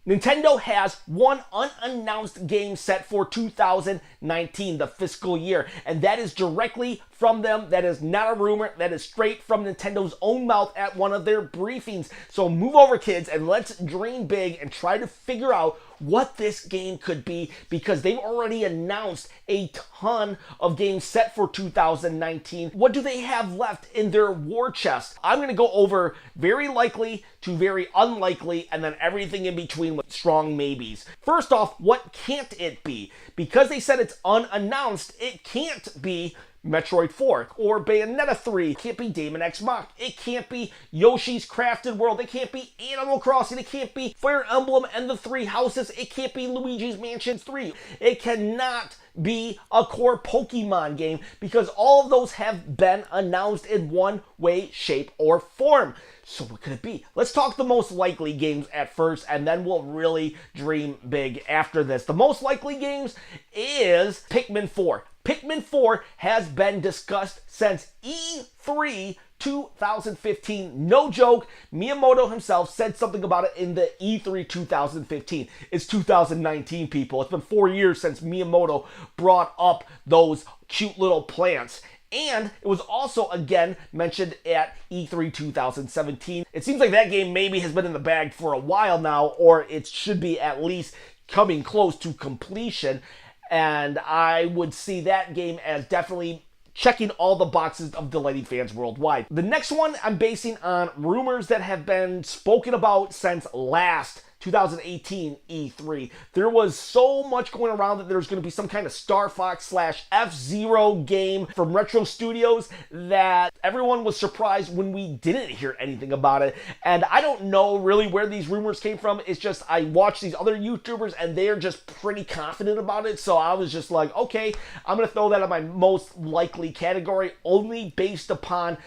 Nintendo has one unannounced game set for 2019, the fiscal year, and that is directly from them. That is not a rumor. That is straight from Nintendo's own mouth at one of their briefings. So move over, kids, and let's dream big and try to figure out what this game could be, because they've already announced a ton of games set for 2019. What do they have left in their war chest? I'm going to go over very likely to very unlikely, and then everything in between with strong maybes. First off, what can't it be? Because they said it's unannounced, it can't be Metroid 4 or Bayonetta 3. It can't be Daemon X Mach. It can't be Yoshi's Crafted World. It can't be Animal Crossing. It can't be Fire Emblem and the Three Houses. It can't be Luigi's Mansion 3. It cannot be a core Pokemon game, because all of those have been announced in one way, shape, or form. So what could it be? Let's talk the most likely games at first, and then we'll really dream big after this. The most likely games is Pikmin 4. Pikmin 4 has been discussed since E3 2015. No joke, Miyamoto himself said something about it in the E3 2015. It's 2019, people. It's been 4 years since Miyamoto brought up those cute little plants. And it was also again mentioned at E3 2017. It seems like that game maybe has been in the bag for a while now, or it should be at least coming close to completion. And I would see that game as definitely checking all the boxes of delighting fans worldwide. The next one I'm basing on rumors that have been spoken about since last 2018 E3. There was so much going around that there's going to be some kind of Star Fox / F-Zero game from Retro Studios that everyone was surprised when we didn't hear anything about it. And I don't know really where these rumors came from. It's just I watch these other YouTubers and they're just pretty confident about it. So I was just like, okay, I'm going to throw that in my most likely category, only based upon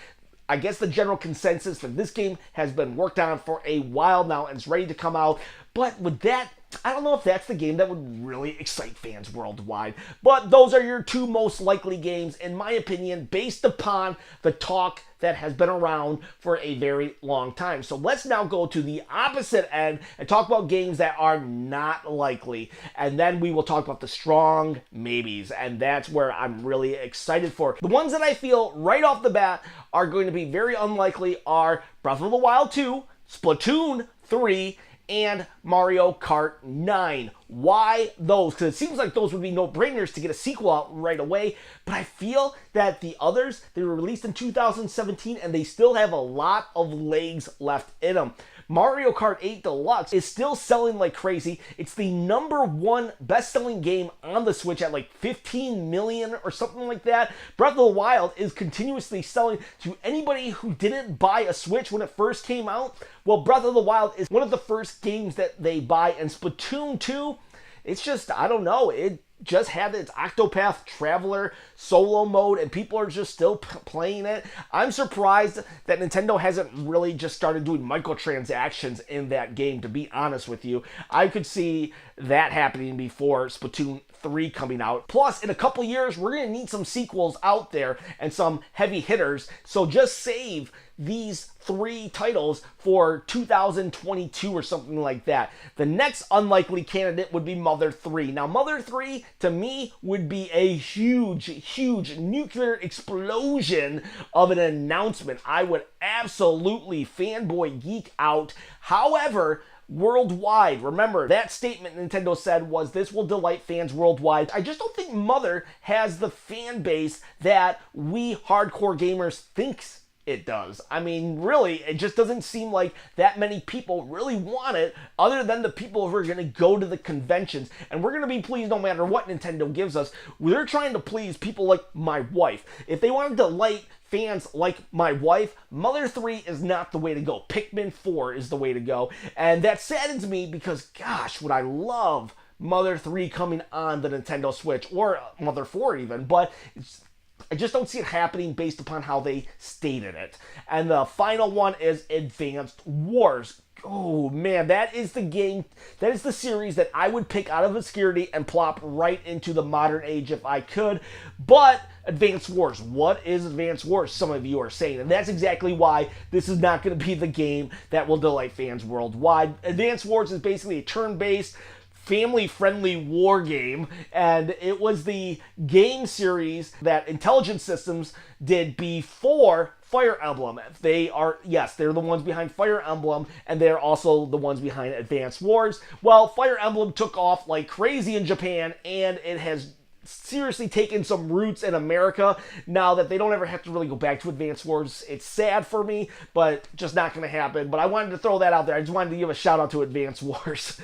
I guess the general consensus that this game has been worked on for a while now and it's ready to come out. But with that, I don't know if that's the game that would really excite fans worldwide. But those are your two most likely games, in my opinion, based upon the talk that has been around for a very long time. So let's now go to the opposite end and talk about games that are not likely. And then we will talk about the strong maybes. And that's where I'm really excited for. The ones that I feel right off the bat are going to be very unlikely are Breath of the Wild 2, Splatoon 3, and Mario Kart 9. Why those? Because it seems like those would be no-brainers to get a sequel out right away, but I feel that the others, they were released in 2017 and they still have a lot of legs left in them. Mario Kart 8 Deluxe is still selling like crazy. It's the #1 best-selling game on the Switch at like 15 million or something like that. Breath of the Wild is continuously selling to anybody who didn't buy a Switch when it first came out. Well, Breath of the Wild is one of the first games that they buy, and Splatoon 2, it's just, I don't know, it just had its Octopath Traveler solo mode and people are just still playing it. I'm surprised that Nintendo hasn't really just started doing microtransactions in that game, to be honest with you. I could see that happening before Splatoon 3 coming out. Plus, in a couple years, we're going to need some sequels out there and some heavy hitters. So just save these 3 titles for 2022 or something like that. The next unlikely candidate would be Mother 3. Now, Mother 3, to me, would be a huge nuclear explosion of an announcement. I would absolutely fanboy geek out. However, worldwide, remember that statement Nintendo said was this will delight fans worldwide. I just don't think Mother has the fan base that we hardcore gamers thinks it does. I mean, really, it just doesn't seem like that many people really want it, other than the people who are going to go to the conventions. And we're going to be pleased no matter what Nintendo gives us. They're trying to please people like my wife. If they want to delight fans like my wife, Mother 3 is not the way to go. Pikmin 4 is the way to go. And that saddens me because, gosh, would I love Mother 3 coming on the Nintendo Switch, or Mother 4 even, but I just don't see it happening based upon how they stated it. And the final one is Advanced Wars. Oh man, that is the game, that is the series that I would pick out of obscurity and plop right into the modern age if I could. But Advance Wars, what is Advance Wars? Some of you are saying, and that's exactly why this is not going to be the game that will delight fans worldwide. Advance Wars is basically a turn-based, family-friendly war game, and it was the game series that Intelligent Systems did before Fire Emblem. They are, yes, they're the ones behind Fire Emblem, and they're also the ones behind Advance Wars. Well, Fire Emblem took off like crazy in Japan, and it has seriously taken some roots in America now that they don't ever have to really go back to Advance Wars. It's sad for me, but just not going to happen. But I wanted to throw that out there. I just wanted to give a shout out to Advance Wars.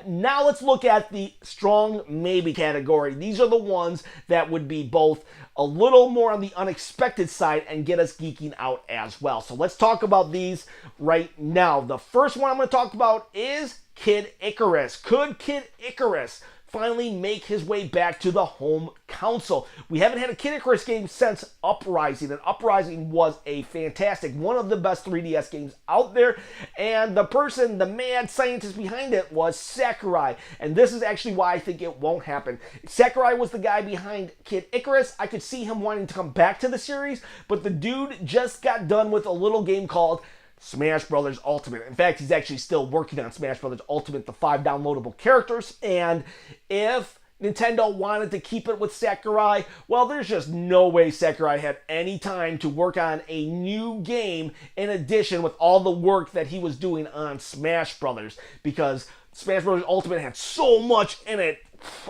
Now let's look at the strong maybe category. These are the ones that would be both a little more on the unexpected side and get us geeking out as well. So let's talk about these right now. The first one I'm going to talk about is Kid Icarus. Could Kid Icarus finally make his way back to the home console? We haven't had a Kid Icarus game since Uprising, and Uprising was a fantastic, one of the best 3DS games out there, and the person, the mad scientist behind it was Sakurai, and this is actually why I think it won't happen. Sakurai was the guy behind Kid Icarus. I could see him wanting to come back to the series, but the dude just got done with a little game called Smash Brothers Ultimate. In fact, he's actually still working on Smash Brothers Ultimate, the 5 downloadable characters. And if Nintendo wanted to keep it with Sakurai, well, there's just no way Sakurai had any time to work on a new game in addition with all the work that he was doing on Smash Brothers, because Smash Brothers Ultimate had so much in it.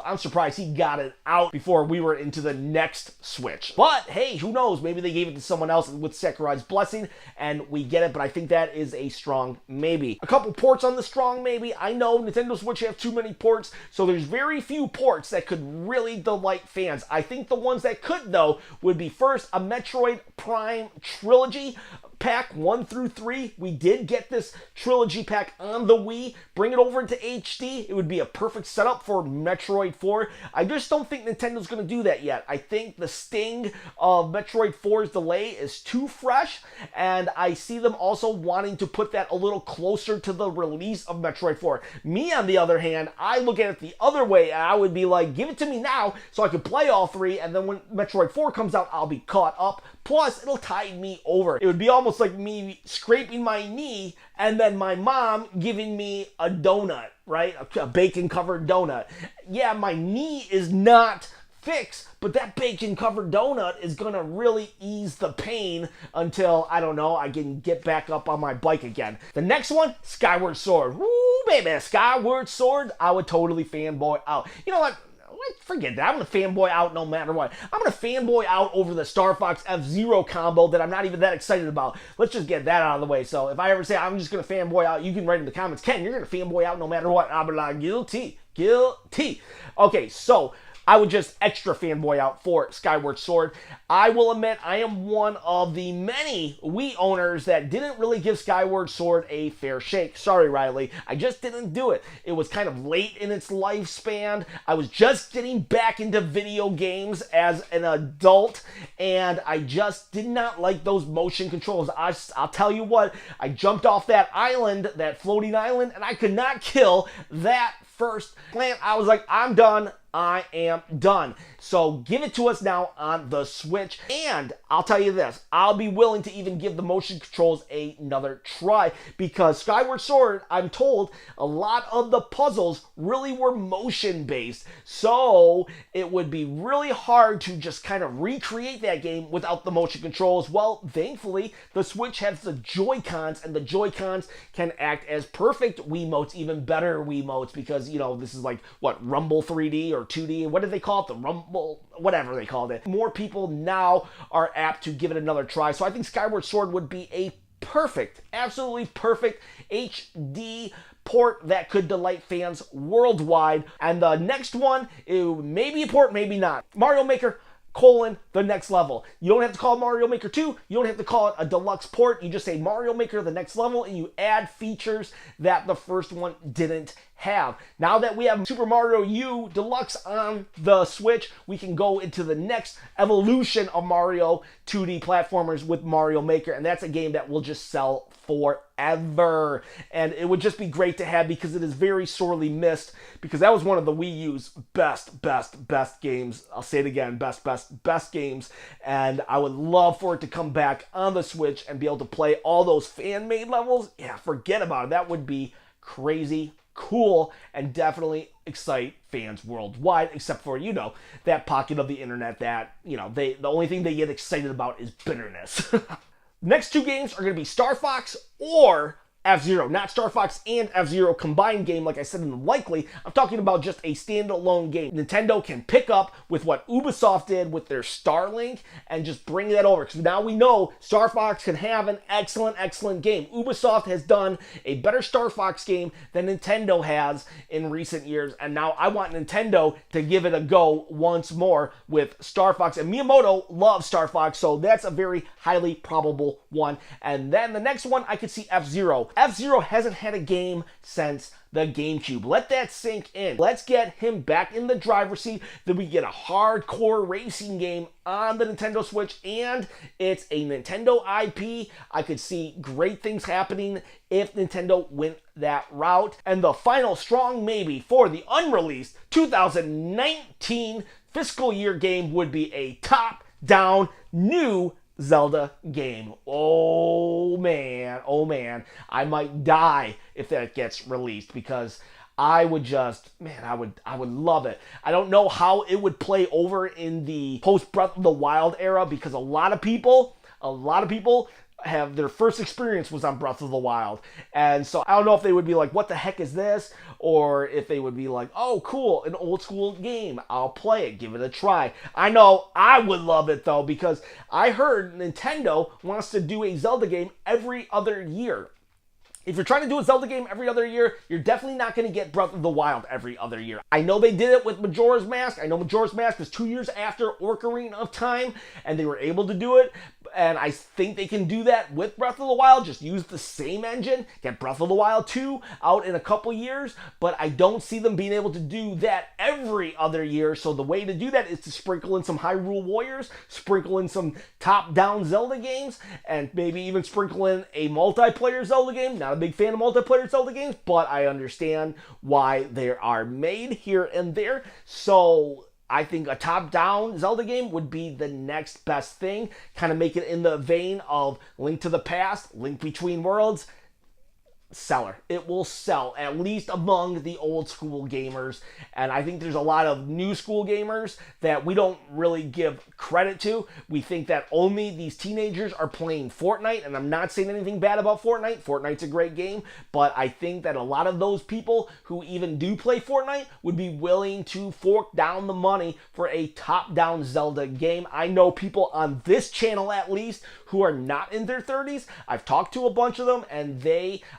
I'm surprised he got it out before we were into the next Switch. But hey, who knows? Maybe they gave it to someone else with Sakurai's blessing and we get it, but I think that is a strong maybe. A couple ports on the strong maybe. I know Nintendo Switch have too many ports, so there's very few ports that could really delight fans. I think the ones that could, though, would be first a Metroid Prime Trilogy. Pack 1 through 3. We did get this trilogy pack on the Wii. Bring it over into HD. It would be a perfect setup for Metroid 4. I just don't think Nintendo's going to do that yet. I think the sting of Metroid 4's delay is too fresh, and I see them also wanting to put that a little closer to the release of Metroid 4. Me, on the other hand, I look at it the other way, and I would be like, give it to me now so I can play all 3, and then when Metroid 4 comes out, I'll be caught up. Plus, it'll tide me over. It would be almost like me scraping my knee and then my mom giving me a donut, right? A bacon-covered donut. Yeah, my knee is not fixed, but that bacon-covered donut is going to really ease the pain until, I don't know, I can get back up on my bike again. The next one, Skyward Sword. Woo, baby, Skyward Sword, I would totally fanboy out. You know what? Forget that. I'm going to fanboy out no matter what. I'm going to fanboy out over the Star Fox F-Zero combo that I'm not even that excited about. Let's just get that out of the way. So if I ever say I'm just going to fanboy out, you can write in the comments, Ken, you're going to fanboy out no matter what. I'll be like, guilty. Okay, so I would just extra fanboy out for Skyward Sword. I will admit I am one of the many Wii owners that didn't really give Skyward Sword a fair shake. Sorry, Riley. I just didn't do it. It was kind of late in its lifespan. I was just getting back into video games as an adult, and I just did not like those motion controls. I'll tell you what, I jumped off that island, that floating island, and I could not kill that first plant. I was like, I'm done. I am done. So give it to us now on the Switch. And I'll tell you this, I'll be willing to even give the motion controls another try, because Skyward Sword, I'm told, a lot of the puzzles really were motion based. So it would be really hard to just kind of recreate that game without the motion controls. Well, thankfully, the Switch has the Joy-Cons, and the Joy-Cons can act as perfect Wiimotes, even better Wiimotes, because, you know, this is like, what, Rumble 3D or 2D? What did they call it? The Rumble, whatever they called it. More people now are apt to give it another try. So I think Skyward Sword would be a perfect, absolutely perfect HD port that could delight fans worldwide. And the next one, it may be a port, maybe not. Mario Maker: the next level. You don't have to call it Mario Maker 2. You don't have to call it a deluxe port. You just say Mario Maker the next level, and you add features that the first one didn't have. Now that we have Super Mario U Deluxe on the Switch, we can go into the next evolution of Mario 2D platformers with Mario Maker, and that's a game that will just sell forever. And it would just be great to have because it is very sorely missed, because that was one of the Wii U's best games. I'll say it again, best games. And I would love for it to come back on the Switch and be able to play all those fan-made levels. Yeah, forget about it. That would be crazy cool and definitely excite fans worldwide, except for, you know, that pocket of the internet that, you know, the only thing they get excited about is bitterness. Next two games are going to be Star Fox or F-Zero. Not Star Fox and F-Zero combined game, like I said in the likely. I'm talking about just a standalone game. Nintendo can pick up with what Ubisoft did with their Starlink and just bring that over. Because now we know Star Fox can have an excellent game. Ubisoft has done a better Star Fox game than Nintendo has in recent years. And now I want Nintendo to give it a go once more with Star Fox. And Miyamoto loves Star Fox, so that's a very highly probable one. And then the next one, I could see F-Zero. F-Zero hasn't had a game since the GameCube. Let that sink in. Let's get him back in the driver's seat. Then we get a hardcore racing game on the Nintendo Switch, and it's a Nintendo IP. I could see great things happening if Nintendo went that route. And the final strong maybe for the unreleased 2019 fiscal year game would be a top-down new Zelda game. Oh man, I might die if that gets released, because I would just, man, I would love it. I don't know how it would play over in the post Breath of the Wild era, because a lot of people have their first experience was on Breath of the Wild. And so I don't know if they would be like, what the heck is this? Or if they would be like, oh, cool, an old school game. I'll play it, give it a try. I know I would love it though, because I heard Nintendo wants to do a Zelda game every other year. If you're trying to do a Zelda game every other year, you're definitely not going to get Breath of the Wild every other year. I know they did it with Majora's Mask. I know Majora's Mask was 2 years after Ocarina of Time, and they were able to do it. And I think they can do that with Breath of the Wild. Just use the same engine, get Breath of the Wild 2 out in a couple years. But I don't see them being able to do that every other year. So the way to do that is to sprinkle in some Hyrule Warriors, sprinkle in some top-down Zelda games, and maybe even sprinkle in a multiplayer Zelda game. Not a big fan of multiplayer Zelda games, but I understand why they are made here and there. So I think a top-down Zelda game would be the next best thing. Kind of make it in the vein of Link to the Past, Link Between Worlds. Seller. It will sell, at least among the old school gamers. And I think there's a lot of new school gamers that we don't really give credit to. We think that only these teenagers are playing Fortnite, and I'm not saying anything bad about Fortnite. Fortnite's a great game, but I think that a lot of those people who even do play Fortnite would be willing to fork down the money for a top-down Zelda game. I know people on this channel, at least, who are not in their 30s. I've talked to a bunch of them, and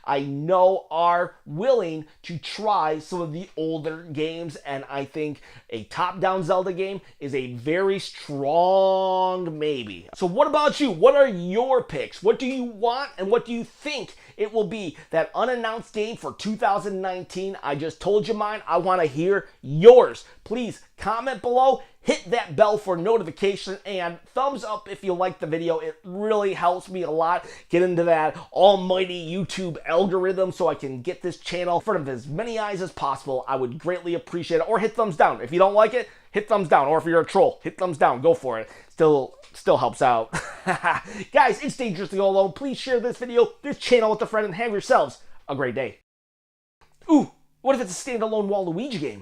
I know are willing to try some of the older games, and I think a top-down Zelda game is a very strong maybe. So what about you? What are your picks? What do you want, and what do you think it will be? That unannounced game for 2019. I just told you mine. I want to hear yours. Please comment below. Hit that bell for notification, and thumbs up if you like the video. It really helps me a lot get into that almighty YouTube algorithm so I can get this channel in front of as many eyes as possible. I would greatly appreciate it. Or hit thumbs down. If you don't like it, hit thumbs down. Or if you're a troll, hit thumbs down. Go for it. Still helps out. Guys, it's dangerous to go alone. Please share this video, this channel with a friend, and have yourselves a great day. Ooh, what if it's a standalone Waluigi game?